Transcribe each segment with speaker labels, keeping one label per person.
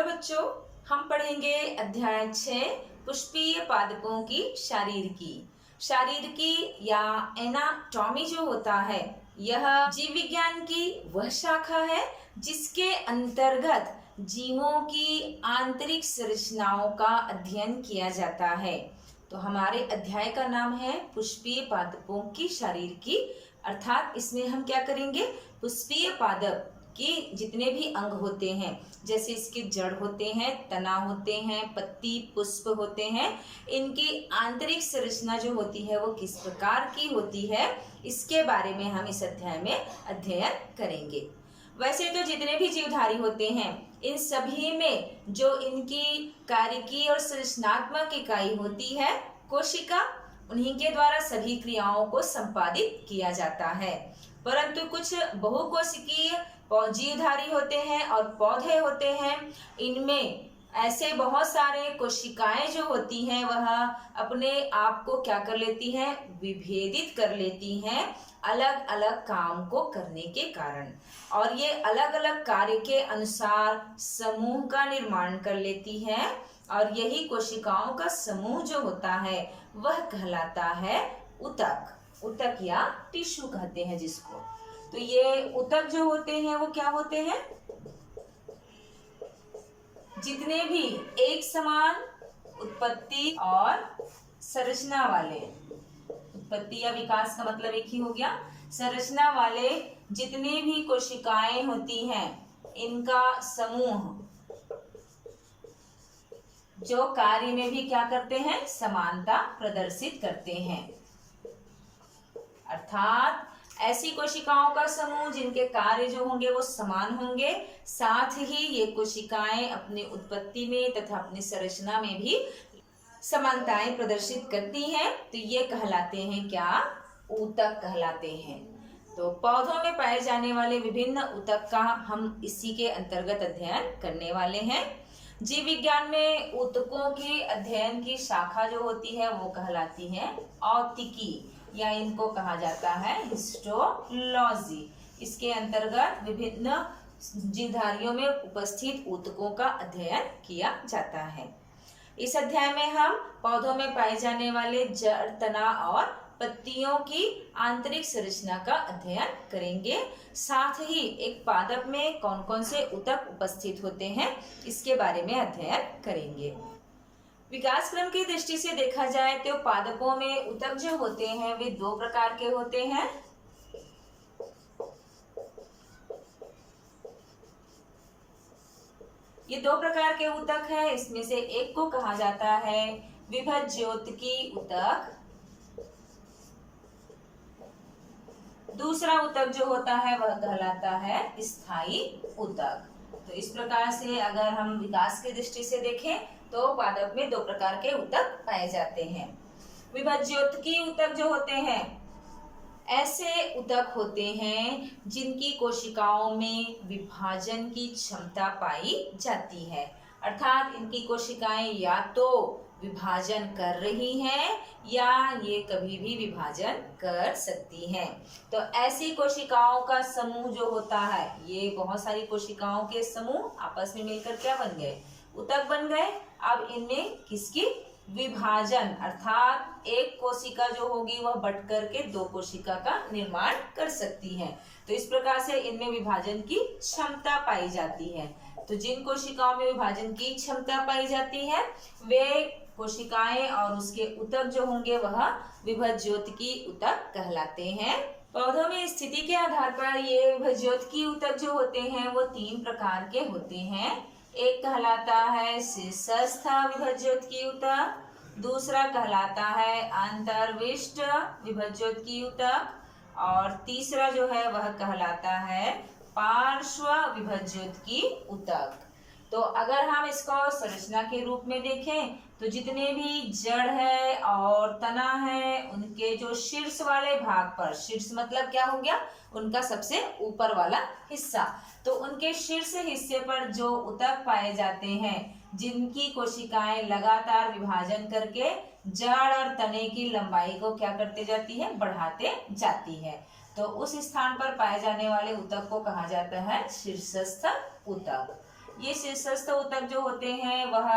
Speaker 1: Hello बच्चों, हम पढ़ेंगे अध्याय 6 पुष्पीय पादपों की शारीरिकी। शारीरिकी या एनाटॉमी जो होता है यह जीव विज्ञान की वह शाखा है जिसके अंतर्गत जीवों की आंतरिक संरचनाओं का अध्ययन किया जाता है। तो हमारे अध्याय का नाम है पुष्पीय पादपों की शारीरिकी, अर्थात इसमें हम क्या करेंगे, पुष्पीय पादप कि जितने भी अंग होते हैं, जैसे इसके जड़ होते हैं, तना होते हैं, पत्ती, पुष्प होते हैं, इनकी आंतरिक संरचना जो होती है वो किस प्रकार की होती है, इसके बारे में हम इस अध्याय में अध्ययन करेंगे। वैसे तो जितने भी जीवधारी होते हैं इन सभी में जो इनकी कार्यकी और संरचनात्मक इकाई होती है कोशिका, उन्हीं के द्वारा सभी क्रियाओं को संपादित किया जाता है। परंतु कुछ बहुकोशिकीय जीवधारी होते हैं और पौधे होते हैं, इनमें ऐसे बहुत सारे कोशिकाएं जो होती हैं वह अपने आप को क्या कर लेती हैं, विभेदित कर लेती हैं अलग अलग काम को करने के कारण, और ये अलग अलग कार्य के अनुसार समूह का निर्माण कर लेती हैं, और यही कोशिकाओं का समूह जो होता है वह कहलाता है ऊतक। ऊतक या टिश्यू कहते हैं जिसको। तो ये ऊतक जो होते हैं वो क्या होते हैं, जितने भी एक समान उत्पत्ति और संरचना वाले, उत्पत्ति या विकास का मतलब एक ही हो गया, संरचना वाले जितने भी कोशिकाएं होती हैं इनका समूह जो कार्य में भी क्या करते हैं, समानता प्रदर्शित करते हैं। अर्थात ऐसी कोशिकाओं का समूह जिनके कार्य जो होंगे वो समान होंगे, साथ ही ये कोशिकाएं अपनी उत्पत्ति में तथा अपनी संरचना में भी समानताएं प्रदर्शित करती हैं, तो ये कहलाते हैं क्या, ऊतक कहलाते हैं। तो पौधों में पाए जाने वाले विभिन्न ऊतक का हम इसी के अंतर्गत अध्ययन करने वाले हैं। जीव विज्ञान में ऊतकों के अध्ययन की शाखा जो होती है वो कहलाती है औतिकी, या इनको कहा जाता है हिस्टोलॉजी। इसके अंतर्गत विभिन्न जीवधारियों में उपस्थित ऊतकों का अध्ययन किया जाता है। इस अध्याय में हम पौधों में पाए जाने वाले जड़, तना और पत्तियों की आंतरिक संरचना का अध्ययन करेंगे। साथ ही एक पादप में कौन कौन से ऊतक उपस्थित होते हैं इसके बारे में अध्ययन करेंगे। विकास क्रम की दृष्टि से देखा जाए तो पादपों में ऊतक जो होते हैं वे दो प्रकार के होते हैं। ये दो प्रकार के ऊतक हैं, इसमें से एक को कहा जाता है विभज्योतकी ऊतक, दूसरा ऊतक जो होता है वह कहलाता है स्थायी ऊतक। तो इस प्रकार से अगर हम विकास की दृष्टि से देखें तो पादप में दो प्रकार के ऊतक पाए जाते हैं। विभज्योतकी ऊतक जो होते हैं ऐसे ऊतक होते हैं जिनकी कोशिकाओं में विभाजन की क्षमता पाई जाती है, अर्थात इनकी कोशिकाएं या तो विभाजन कर रही हैं या ये कभी भी विभाजन कर सकती हैं। तो ऐसी कोशिकाओं का समूह जो होता है, ये बहुत सारी कोशिकाओं के समूह आपस में मिलकर क्या बन गए, ऊतक बन गए। अब इनमें किसकी विभाजन, अर्थात एक कोशिका जो होगी वह बट करके दो कोशिका का निर्माण कर सकती है। तो इस प्रकार से इनमें विभाजन की क्षमता पाई जाती है। तो जिन कोशिकाओं में विभाजन की क्षमता पाई जाती है वे कोशिकाएं और उसके ऊतक जो होंगे वह विभज्योतकी ऊतक कहलाते हैं। पौधों में स्थिति के आधार पर ये विभज्योतकी ऊतक जो होते हैं वो तीन प्रकार के होते हैं। एक कहलाता है शीर्षस्थ विभज्योतकी ऊतक, दूसरा कहलाता है अंतर्विष्ट विभज्योतकी ऊतक, और तीसरा जो है वह कहलाता है पार्श्व विभज्योतकी ऊतक। तो अगर हम इसको संरचना के रूप में देखें तो जितने भी जड़ है और तना है उनके जो शीर्ष वाले भाग पर, शीर्ष मतलब क्या हो गया, उनका सबसे ऊपर वाला हिस्सा, तो उनके शीर्ष हिस्से पर जो ऊतक पाए जाते हैं जिनकी कोशिकाएं लगातार विभाजन करके जड़ और तने की लंबाई को क्या करते जाती है, बढ़ाते जाती है, तो उस स्थान पर पाए जाने वाले ऊतक को कहा जाता है शीर्षस्थ ऊतक। ये शीर्षस्थ ऊतक जो होते हैं वह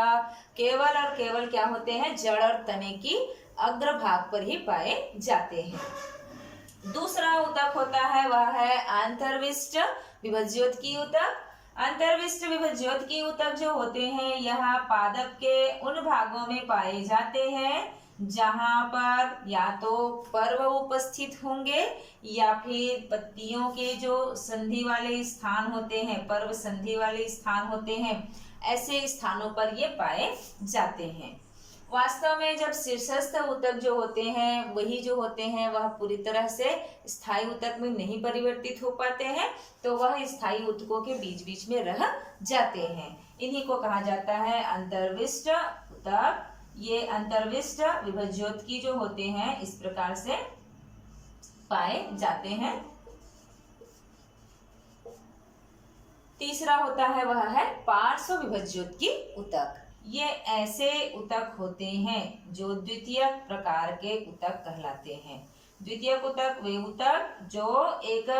Speaker 1: केवल और केवल क्या होते हैं, जड़ और तने की अग्रभाग पर ही पाए जाते हैं। दूसरा ऊतक होता है वह है आंतरविष्ट विभज्योतकी ऊतक। अंतर्विष्ट विभज्योतकी ऊतक जो होते हैं यह पादप के उन भागों में पाए जाते हैं जहां पर या तो पर्व उपस्थित होंगे या फिर पत्तियों के जो संधि वाले स्थान होते हैं, पर्व संधि वाले स्थान होते हैं, ऐसे स्थानों पर ये पाए जाते हैं। वास्तव में जब शीर्षस्थ ऊतक जो होते हैं वही जो होते हैं वह पूरी तरह से स्थायी ऊतक में नहीं परिवर्तित हो पाते हैं, तो वह स्थायी ऊतकों के बीच बीच में रह जाते हैं। इन्हीं को कहा जाता है अंतर्विष्ट ऊतक। ये अंतर्विष्ट विभज्योतकी जो होते हैं इस प्रकार से पाए जाते हैं। तीसरा होता है वह है पार्श्व विभज्योतकी ऊतक। ये ऐसे ऊतक होते हैं जो द्वितीय प्रकार के ऊतक कहलाते हैं। द्वितीय ऊतक वे ऊतक जो एक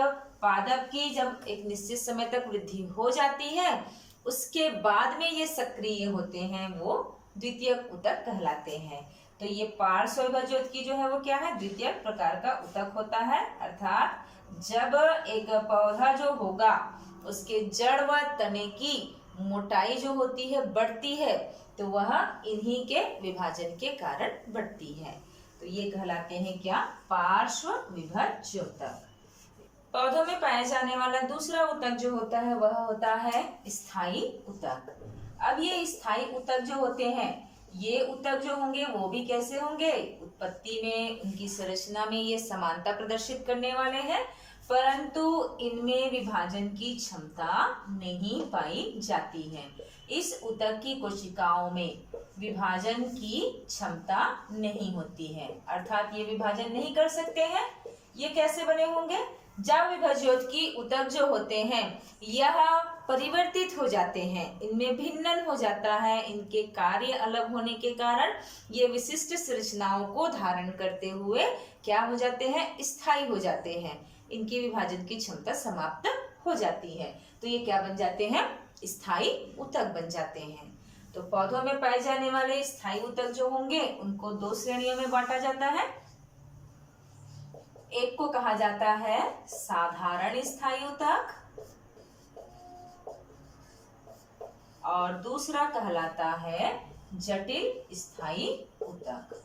Speaker 1: पादप की जब एक निश्चित समय तक वृद्धि हो जाती है उसके बाद में ये सक्रिय होते हैं, वो द्वितीय ऊतक कहलाते हैं। तो ये पार्श्व विभज्योतकी जो है वो क्या है, द्वितीय प्रकार का ऊतक होता है। अर्थात जब एक पौधा जो होगा उसके जड़ व तने की मोटाई जो होती है बढ़ती है तो वह इन्हीं के विभाजन के कारण बढ़ती है। तो ये कहलाते हैं क्या, पार्श्व विभज्योतक। पौधों में पाया जाने वाला दूसरा ऊतक जो होता है वह होता है स्थायी ऊतक। अब ये स्थायी ऊतक जो होते हैं ये ऊतक जो होंगे वो भी कैसे होंगे, उत्पत्ति में उनकी संरचना में ये समानता प्रदर्शित करने वाले हैं, परंतु इनमें विभाजन की क्षमता नहीं पाई जाती है। इस ऊतक की कोशिकाओं में विभाजन की क्षमता नहीं होती है, अर्थात ये विभाजन नहीं कर सकते हैं। ये कैसे बने होंगे, जब विभज्योतकी ऊतक जो होते हैं यह परिवर्तित हो जाते हैं, इनमें भिन्नन हो जाता है, इनके कार्य अलग होने के कारण ये विशिष्ट संरचनाओं को धारण करते हुए क्या हो जाते हैं, स्थायी हो जाते हैं, इनकी विभाजन की क्षमता समाप्त हो जाती है। तो ये क्या बन जाते हैं, स्थायी ऊतक बन जाते हैं। तो पौधों में पाए जाने वाले स्थायी ऊतक जो होंगे उनको दो श्रेणियों में बांटा जाता है। एक को कहा जाता है साधारण स्थायी ऊतक और दूसरा कहलाता है जटिल स्थायी ऊतक।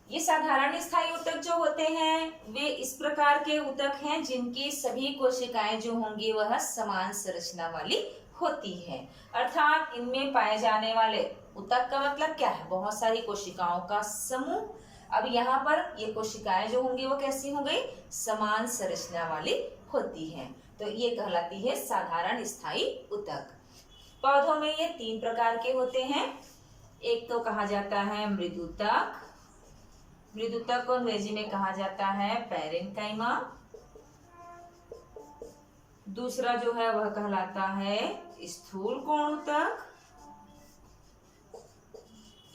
Speaker 1: ये साधारण स्थायी ऊतक जो होते हैं वे इस प्रकार के ऊतक हैं जिनकी सभी कोशिकाएं जो होंगी वह समान संरचना वाली होती है। अर्थात इनमें पाए जाने वाले ऊतक का मतलब क्या है, बहुत सारी कोशिकाओं का समूह। अब यहाँ पर ये कोशिकाएं जो होंगी वो कैसी हो गई, समान संरचना वाली होती हैं। तो ये कहलाती है साधारण स्थायी ऊतक। पौधों में ये तीन प्रकार के होते हैं। एक तो कहा जाता है मृदुतक। मृदुतक को अंग्रेजी में कहा जाता है पैरेन्काइमा। दूसरा जो है वह कहलाता है स्थूल कोण ऊतक।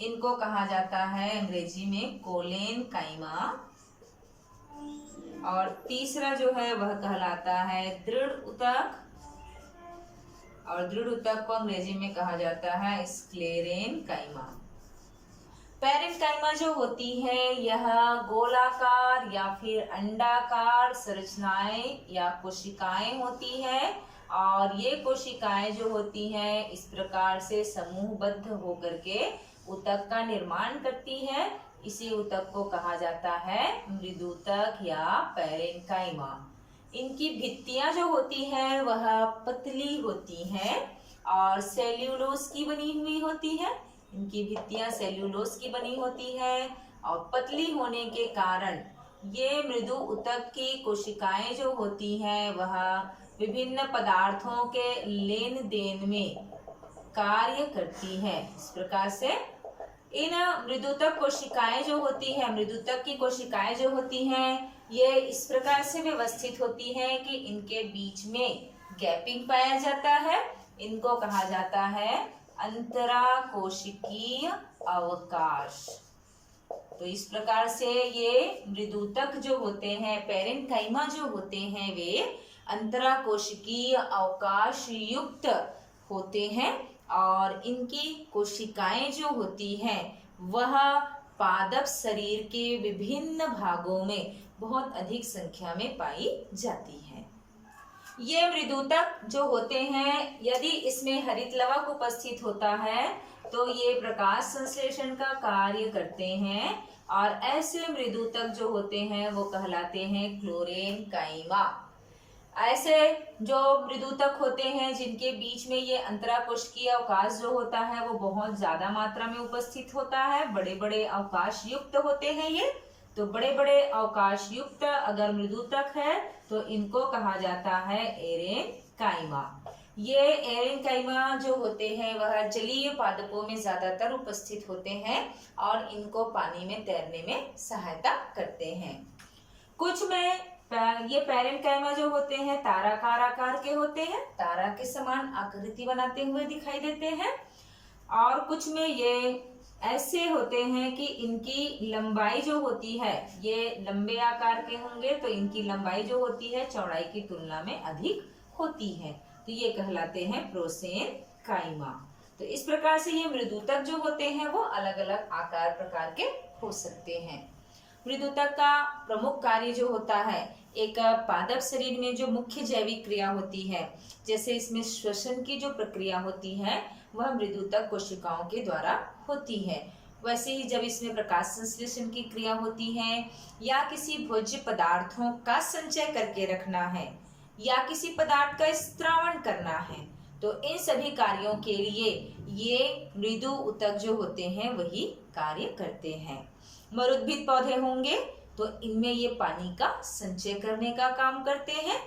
Speaker 1: इनको कहा जाता है अंग्रेजी में कोलेनकाइमा। और तीसरा जो है वह कहलाता है दृढ़ ऊतक और दृढ़ ऊतक को अंग्रेजी में कहा जाता है स्क्लेरेनकाइमा। पैरेन्काइमा जो होती है यह गोलाकार या फिर अंडाकार संरचनाएं या कोशिकाएं होती है और ये कोशिकाएं जो होती हैं इस प्रकार से समूहबद्ध होकर के ऊतक का निर्माण करती है। इसी ऊतक को कहा जाता है मृदुतक या पैरेन्काइमा। इनकी भित्तियां जो होती हैं वह पतली होती हैं और सेल्यूलोज की बनी हुई होती है। इनकी भित्तियां सेल्यूलोज की बनी होती है और पतली होने के कारण ये मृदु ऊतक की कोशिकाएं जो होती हैं वह विभिन्न पदार्थों के लेन देन में कार्य करती हैं। इस प्रकार से इन मृदुतक कोशिकाएं जो होती है, मृदुतक की कोशिकाएं जो होती हैं ये इस प्रकार से व्यवस्थित होती हैं कि इनके बीच में गैपिंग पाया जाता है। इनको कहा जाता है अंतरा कोशिकीय अवकाश। तो इस प्रकार से ये मृदुतक जो होते हैं, पैरेन्काइमा जो होते हैं, वे अंतराकोशिकीय अवकाश युक्त होते हैं और इनकी कोशिकाएं जो होती हैं वह पादप शरीर के विभिन्न भागों में बहुत अधिक संख्या में पाई जाती है। ये मृदुतक जो होते हैं, यदि इसमें हरित लवक उपस्थित होता है तो ये प्रकाश संश्लेषण का कार्य करते हैं और ऐसे मृदुतक जो होते हैं वो कहलाते हैं क्लोरेन्काइमा। ऐसे जो मृदुतक होते हैं जिनके बीच में ये अंतराकोशिकीय अवकाश जो होता है वो बहुत ज्यादा मात्रा में उपस्थित होता है, बड़े बड़े अवकाश युक्त होते हैं ये। तो बड़े बड़े अवकाश युक्त अगर मृदुतक है तो इनको कहा जाता है एरेनकाइमा। ये एरेनकाइमा जो होते हैं वह जलीय पादपों में ज्यादातर उपस्थित होते हैं और इनको पानी में तैरने में सहायता करते हैं। कुछ में ये पैरेन्काइमा जो होते हैं ताराकार आकार के होते हैं, तारा के समान आकृति बनाते हुए दिखाई देते हैं। और कुछ में ये ऐसे होते हैं कि इनकी लंबाई जो होती है, ये लंबे आकार के होंगे तो इनकी लंबाई जो होती है चौड़ाई की तुलना में अधिक होती है, तो ये कहलाते हैं प्रोसेनकाइमा। तो इस प्रकार से ये मृदुतक जो होते हैं वो अलग अलग आकार प्रकार के हो सकते हैं। मृदुतक का प्रमुख कार्य जो होता है, एक पादप शरीर में जो मुख्य जैविक क्रिया होती है, जैसे इसमें श्वसन की जो प्रक्रिया होती है वह मृदुतक कोशिकाओं के द्वारा होती है। वैसे ही जब इसमें प्रकाश संश्लेषण की क्रिया होती है या किसी भोज्य पदार्थों का संचय करके रखना है या किसी पदार्थ का स्त्रावण करना है, तो इन सभी कार्यों के लिए ये मृदु ऊतक जो होते हैं वही कार्य करते हैं। मरुद्भिद पौधे होंगे तो इनमें ये पानी का संचय करने का काम करते हैं।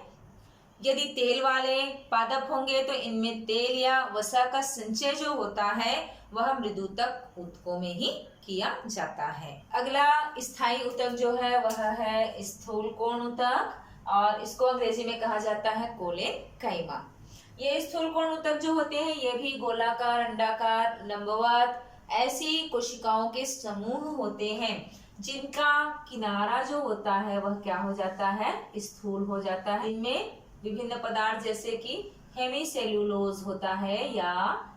Speaker 1: यदि तेल वाले पादप होंगे तो इनमें तेल या वसा का संचय जो होता है वह मृदुतक ऊतकों में ही किया जाता है। अगला स्थायी ऊतक जो है वह है स्थूलकोण ऊतक और इसको अंग्रेजी में कहा जाता है कोलेनकाइमा। ये स्थूलकोण ऊतक जो होते हैं ये भी गोलाकार, अंडाकार, लंबवत ऐसी कोशिकाओं के समूह होते हैं जिनका किनारा जो होता है वह क्या हो जाता है, स्थूल हो जाता है। इनमें विभिन्न पदार्थ जैसे कि हेमीसेल्यूलोज होता है या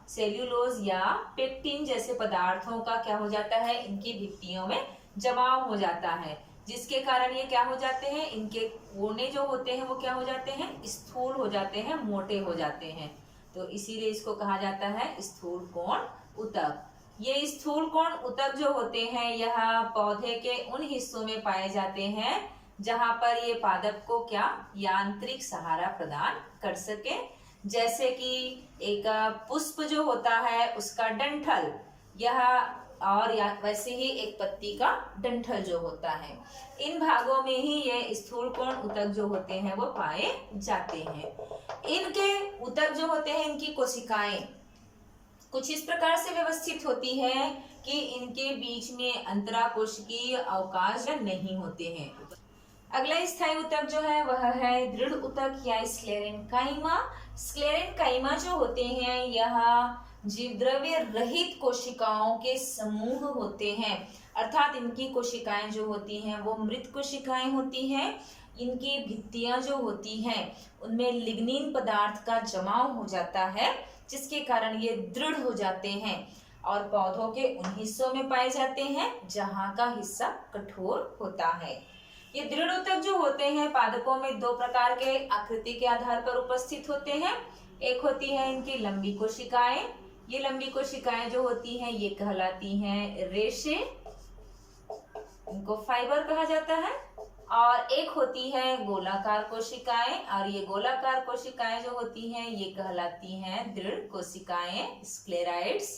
Speaker 1: सेल्यूलोज या पेक्टिन जैसे पदार्थों का क्या हो जाता है, इनकी भित्तियों में जमाव हो जाता है, जिसके कारण ये क्या हो जाते हैं, इनके कोने जो होते हैं वो क्या हो जाते हैं, स्थूल हो जाते हैं, मोटे हो जाते हैं। तो इसीलिए इसको कहा जाता है स्थूलकोण ऊतक। ये स्थूलकोण ऊतक जो होते हैं यह पौधे के उन हिस्सों में पाए जाते हैं जहां पर ये पादप को क्या यांत्रिक सहारा प्रदान कर सके, जैसे कि एक पुष्प जो होता है उसका डंठल, यह और या वैसे ही एक पत्ती का डंठल जो होता है, इन भागों में ही ये स्थूलकोण ऊतक जो होते हैं वो पाए जाते हैं। इनके ऊतक जो होते हैं इनकी कोशिकाएं कुछ इस प्रकार से व्यवस्थित होती है कि इनके बीच में अंतराकोशिकीय अवकाश नहीं होते हैं। अगला स्थायी ऊतक जो है वह है दृढ़ ऊतक या स्क्लेरेन्काइमा। स्क्लेरेन्काइमा जो होते हैं यह जीवद्रव्य रहित कोशिकाओं के समूह होते हैं, अर्थात इनकी कोशिकाएं जो होती हैं वो मृत कोशिकाएं होती हैं। इनकी भित्तियां जो होती हैं उनमें लिग्निन पदार्थ का जमाव हो जाता है, जिसके कारण ये दृढ़ हो जाते हैं और पौधों के उन हिस्सों में पाए जाते हैं जहां का हिस्सा कठोर होता है। ये दृढ़ ऊतक जो होते हैं पादपों में दो प्रकार के आकृति के आधार पर उपस्थित होते हैं। एक होती है इनकी लंबी कोशिकाएं, ये लंबी कोशिकाएं जो होती हैं ये कहलाती हैं रेशे, इनको फाइबर कहा जाता है। और एक होती है गोलाकार कोशिकाएं और ये गोलाकार कोशिकाएं जो होती हैं ये कहलाती हैं दृढ़ कोशिकाएं, स्क्लेराइड्स,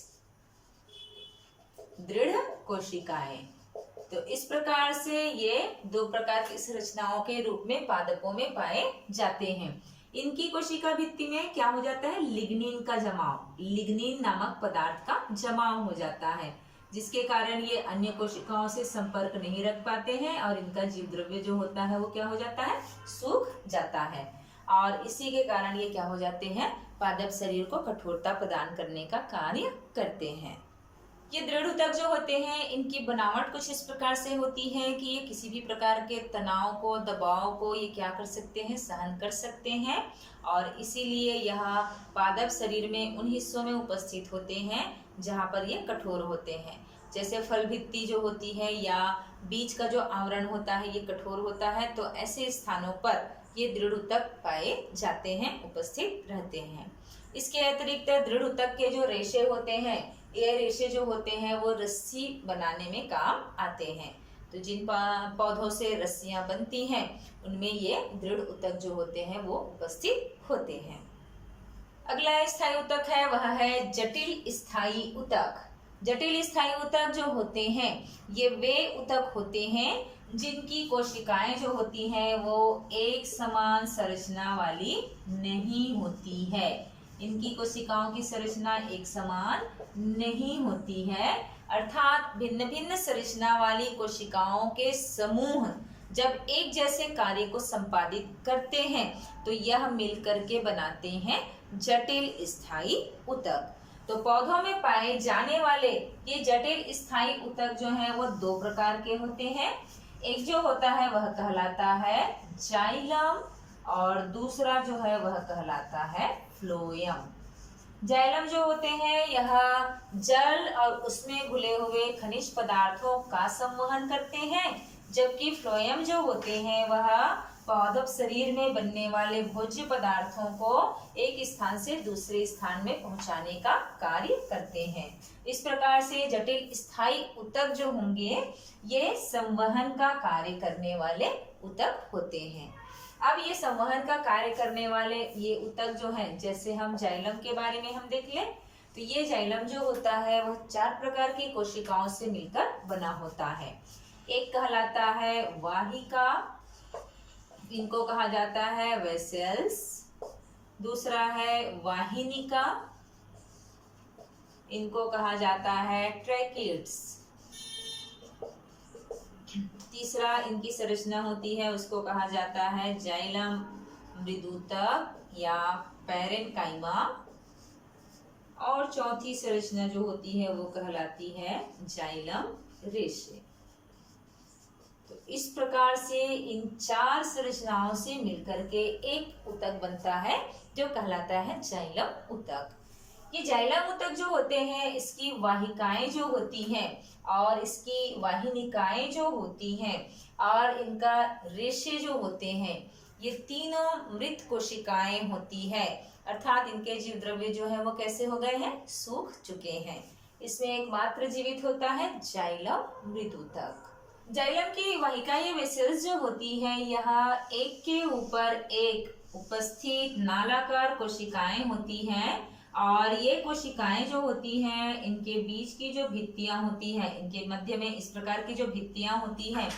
Speaker 1: दृढ़ कोशिकाएं। तो इस प्रकार से ये दो प्रकार की संरचनाओं के रूप में पादपों में पाए जाते हैं। इनकी कोशिका भित्ति में क्या हो जाता है, लिग्निन का जमाव, लिग्निन नामक पदार्थ का जमाव हो जाता है, जिसके कारण ये अन्य कोशिकाओं से संपर्क नहीं रख पाते हैं और इनका जीव द्रव्य जो होता है वो क्या हो जाता है, सूख जाता है। और इसी के कारण ये क्या हो जाते हैं, पादप शरीर को कठोरता प्रदान करने का कार्य करते हैं। ये दृढ़ ऊतक जो होते हैं इनकी बनावट कुछ इस प्रकार से होती है कि ये किसी भी प्रकार के तनाव को, दबाव को ये क्या कर सकते हैं, सहन कर सकते हैं। और इसीलिए यह पादप शरीर में उन हिस्सों में उपस्थित होते हैं जहाँ पर ये कठोर होते हैं। जैसे फल भित्ति जो होती है या बीज का जो आवरण होता है ये कठोर होता है, तो ऐसे स्थानों पर ये दृढ़ ऊतक पाए जाते हैं, उपस्थित रहते हैं। इसके अतिरिक्त दृढ़ ऊतक के जो रेशे होते हैं, ये रेशे जो होते हैं वो रस्सी बनाने में काम आते हैं। तो जिन पौधों से रस्सियां बनती हैं उनमें ये दृढ़ ऊतक जो होते हैं वो उपस्थित होते हैं। अगला स्थायी ऊतक है वह है जटिल स्थायी ऊतक। जटिल स्थायी ऊतक जो होते हैं ये वे ऊतक होते हैं जिनकी कोशिकाएं जो होती हैं वो एक समान संरचना वाली नहीं होती है। इनकी कोशिकाओं की संरचना एक समान नहीं होती है, अर्थात भिन्न भिन्न संरचना वाली कोशिकाओं के समूह जब एक जैसे कार्य को संपादित करते हैं तो यह मिलकर के बनाते हैं जटिल स्थायी ऊतक। तो पौधों में पाए जाने वाले ये जटिल स्थायी ऊतक जो हैं वो दो प्रकार के होते हैं। एक जो होता है वह कहलाता है जाइलम और दूसरा जो है वह कहलाता है फ्लोएम। जाइलम जो होते हैं यह जल और उसमें घुले हुए खनिज पदार्थों का संवहन करते हैं, जबकि फ्लोएम जो होते हैं वह पादप शरीर में बनने वाले भोज्य पदार्थों को एक स्थान से दूसरे स्थान में पहुंचाने का कार्य करते हैं। इस प्रकार से जटिल स्थायी ऊतक जो होंगे ये संवहन का कार्य करने वाले ऊतक होते हैं। अब ये संवहन का कार्य करने वाले ये ऊतक जो हैं, जैसे हम जाइलम के बारे में हम देख लें तो ये जाइलम जो होता है वह 4 प्रकार की कोशिकाओं से मिलकर बना होता है। एक कहलाता है वाहिका, इनको कहा जाता है वेसल्स। दूसरा है वाहिनिका, इनको कहा जाता है ट्रैकिड्स। तीसरा इनकी संरचना होती है उसको कहा जाता है जाइलम मृदूतक या पैरेन्काइमा। और चौथी संरचना जो होती है वो कहलाती है जाइलम रेशे। तो इस प्रकार से इन 4 संरचनाओं से मिलकर के एक ऊतक बनता है जो कहलाता है जाइलम ऊतक। ये जाइलम ऊतक जो होते हैं इसकी वाहिकाएं जो होती हैं और इसकी वाहिनिकाएं जो होती हैं और इनका रेशे जो होते हैं ये तीनों मृत कोशिकाएं होती है, अर्थात इनके जीव द्रव्य जो है वो कैसे हो गए हैं, सूख चुके हैं। इसमें एकमात्र जीवित होता है जाइलम मृदूतक। जाइलम की वाहिकाएं वेसल्स जो होती है यह एक के ऊपर एक उपस्थित नालाकार कोशिकाएं होती हैं और ये कोशिकाएं जो होती हैं इनके बीच की जो भित्तियां होती हैं, इनके मध्य में इस प्रकार की जो भित्तियां होती हैं,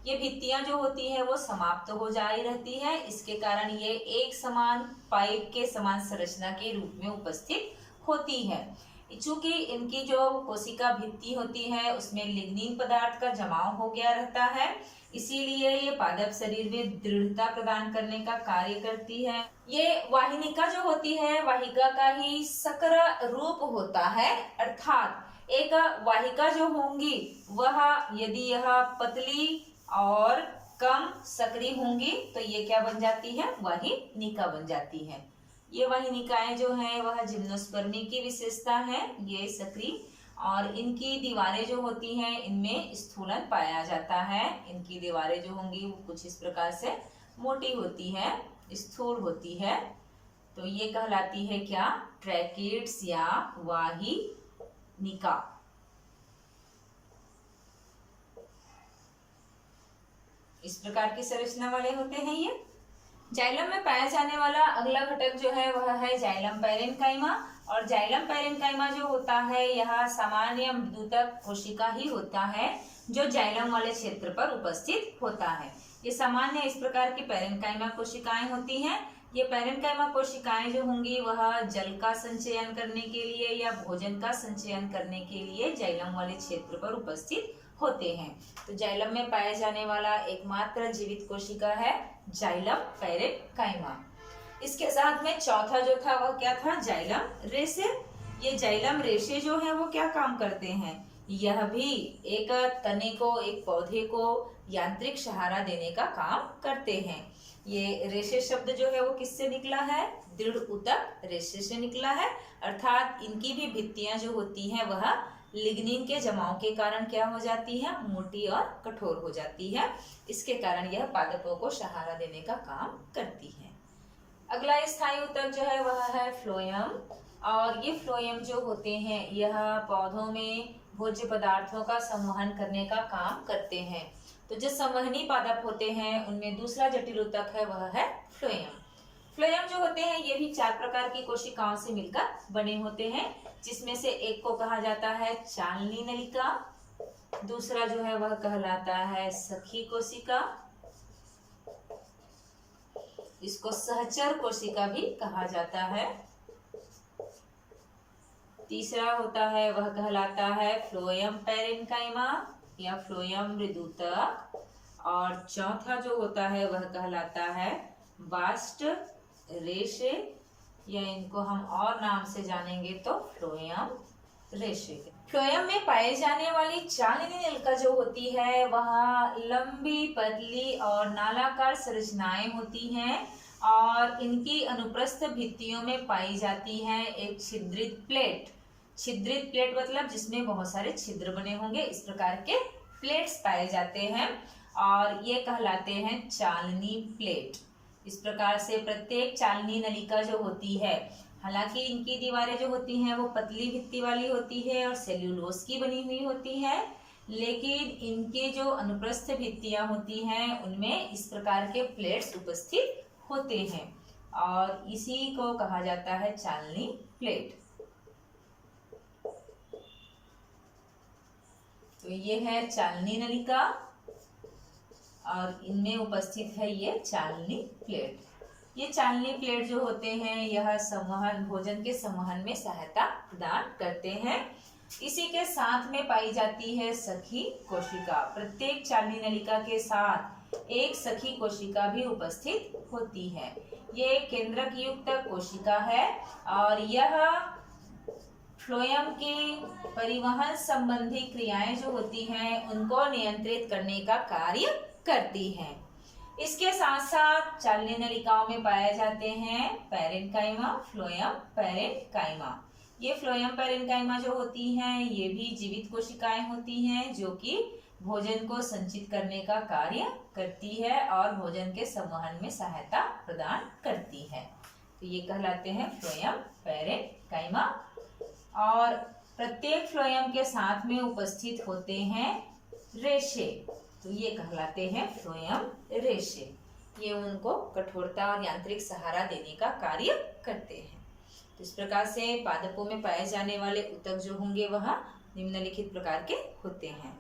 Speaker 1: ये भित्तियां जो होती है वो समाप्त हो जाती रहती है। इसके कारण ये एक समान पाइप के समान संरचना के रूप में उपस्थित होती है। चूंकि इनकी जो कोशिका भित्ति होती है उसमें लिग्निन पदार्थ का जमाव हो गया रहता है, इसीलिए ये पादप शरीर में दृढ़ता प्रदान करने का कार्य करती है। ये वाहिनिका जो होती है वाहिका का ही सक्र रूप होता है, अर्थात एक वाहिका जो होंगी वह यदि यह पतली और कम सक्रिय होंगी तो ये क्या बन जाती है, वाहिनिका बन जाती है। ये वाहिनिकाएं जो हैं वह जिम्नोस्पर्मी की विशेषता है, ये सक्रिय, और इनकी दीवारें जो होती हैं इनमें स्थूलन पाया जाता है। इनकी दीवारें जो होंगी वो कुछ इस प्रकार से मोटी होती है, स्थूल होती है। तो ये कहलाती है क्या, ट्रैकिड्स या वाहिनिका। इस प्रकार की संरचना वाले होते हैं ये। जाइलम में पाया जाने वाला अगला घटक जो है वह है जाइलम पैरेन्काइमा। और जाइलम पैरेन्काइमा जो होता है यह सामान्य मृदूतक कोशिका ही होता है जो जाइलम वाले क्षेत्र पर उपस्थित होता है। ये सामान्य इस प्रकार की पैरेन्काइमा कोशिकाएं होती हैं। ये पैरेन्काइमा कोशिकाएं जो होंगी वह जल का संचयन करने के लिए या भोजन का संचयन करने के लिए जाइलम वाले क्षेत्र पर उपस्थित होते हैं। तो जाइलम में पाया जाने वाला एकमात्र जीवित कोशिका है जाइलम पैरेन्काइमा। इसके साथ में चौथा जो था वह क्या था, जाइलम रेशे। ये जाइलम रेशे जो है वो क्या काम करते हैं, यह भी एक तने को, एक पौधे को यांत्रिक सहारा देने का काम करते हैं। ये रेशे शब्द जो है वो किससे निकला है? दृढ़ ऊतक रेशे से निकला है, अर्थात इनकी भी भित्तियां जो होती हैं वह लिग्निन के जमाव के कारण क्या हो जाती है? मोटी और कठोर हो जाती है। इसके कारण यह पादपों को सहारा देने का काम करती है। अगला स्थायी ऊतक जो है वह है फ्लोएम, और ये फ्लोएम जो होते हैं यह पौधों में भोज्य पदार्थों का संवहन करने का काम करते हैं। तो जो संवहनी पादप होते हैं उनमें दूसरा जटिल ऊतक है वह है फ्लोएम। फ्लोएम जो होते हैं ये भी 4 प्रकार की कोशिकाओं से मिलकर बने होते हैं, जिसमें से एक को कहा जाता है चालनी नलिका, दूसरा जो है वह कहलाता है सखी कोशिका, इसको सहचर कोशिका भी कहा जाता है, तीसरा होता है वह कहलाता है फ्लोएम पैरेन्काइमा या फ्लोएम मृदुतक, और चौथा जो होता है वह कहलाता है बास्ट रेशे, या इनको हम और नाम से जानेंगे तो फ्लोएम रेशे। फ्लोएम में पाए जाने वाली चालनी नलिका जो होती है वह लंबी, पतली और नालाकार संरचनाएं होती हैं, और इनकी अनुप्रस्थ भित्तियों में पाई जाती है एक छिद्रित प्लेट। छिद्रित प्लेट मतलब जिसमें बहुत सारे छिद्र बने होंगे, इस प्रकार के प्लेट्स पाए जाते हैं, और ये कहलाते हैं चालनी प्लेट। इस प्रकार से प्रत्येक चालनी नलिका जो होती है, हालांकि इनकी दीवारें जो होती हैं वो पतली भित्ति वाली होती है और सेल्यूलोज की बनी हुई होती है, लेकिन इनके जो अनुप्रस्थ भित्तियां होती हैं उनमें इस प्रकार के प्लेट्स उपस्थित होते हैं, और इसी को कहा जाता है चालनी प्लेट। तो ये है चालनी नलिका, और इनमें उपस्थित है ये चालनी प्लेट। ये चालनी प्लेट जो होते हैं यह संवहन, भोजन के संवहन में सहायता प्रदान करते हैं। इसी के साथ में पाई जाती है सखी कोशिका। प्रत्येक चालनी नलिका के साथ एक सखी कोशिका भी उपस्थित होती है। ये केंद्रक युक्त कोशिका है, और यह फ्लोएम की परिवहन संबंधी क्रियाएं जो होती हैं उनको नियंत्रित करने का कार्य करती हैं। इसके साथ साथ चालनी नलिकाओं में पाए जाते हैं पैरेन्काइमा, फ्लोएम पैरेन्काइमा। ये फ्लोएम पैरेन्काइमा जो होती हैं ये भी जीवित कोशिकाएं होती हैं जो कि भोजन को संचित करने का कार्य करती है और भोजन के संवहन में सहायता प्रदान करती है। तो ये कहलाते हैं फ्लोएम पैरेन्काइमा, और प्रत्येक फ्लोएम के साथ में उपस्थित होते हैं रेशे, तो ये कहलाते हैं फ्लोएम रेशे। ये उनको कठोरता और यांत्रिक सहारा देने का कार्य करते हैं। तो इस प्रकार से पादपों में पाए जाने वाले ऊतक जो होंगे वह निम्नलिखित प्रकार के होते हैं।